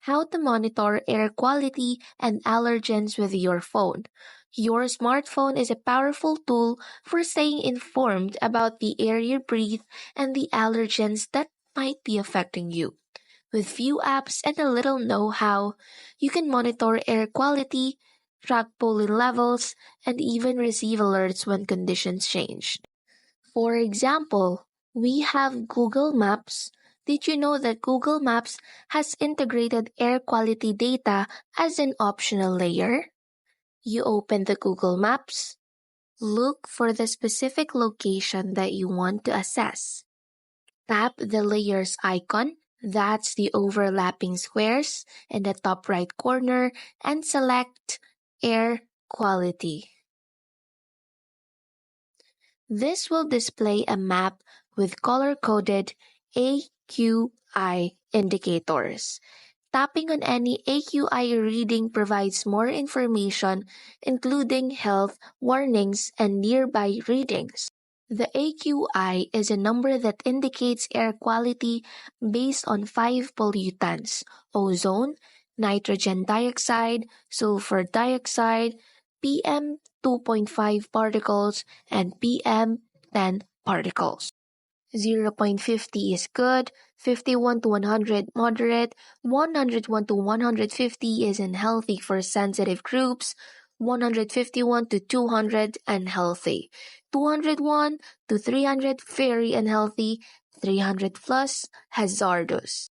How to monitor air quality and allergens with your phone. Your smartphone is a powerful tool for staying informed about the air you breathe and the allergens that might be affecting you. With few apps and a little know how, you can monitor air quality, track pollen levels, and even receive alerts when conditions change. For example, we have Google Maps. Did you know that Google Maps has integrated air quality data as an optional layer? You open the Google Maps, look for the specific location that you want to assess. Tap the layers icon, that's the overlapping squares in the top right corner, and select air quality. This will display a map with color-coded AQI indicators. Tapping on any AQI reading provides more information, including health warnings and nearby readings. The AQI is a number that indicates air quality based on five pollutants: ozone, nitrogen dioxide, sulfur dioxide, PM 2.5 particles, and PM 10 particles. 0.50 is good, 51 to 100 moderate, 101 to 150 is unhealthy for sensitive groups, 151 to 200 unhealthy, 201 to 300 very unhealthy, 300 plus hazardous.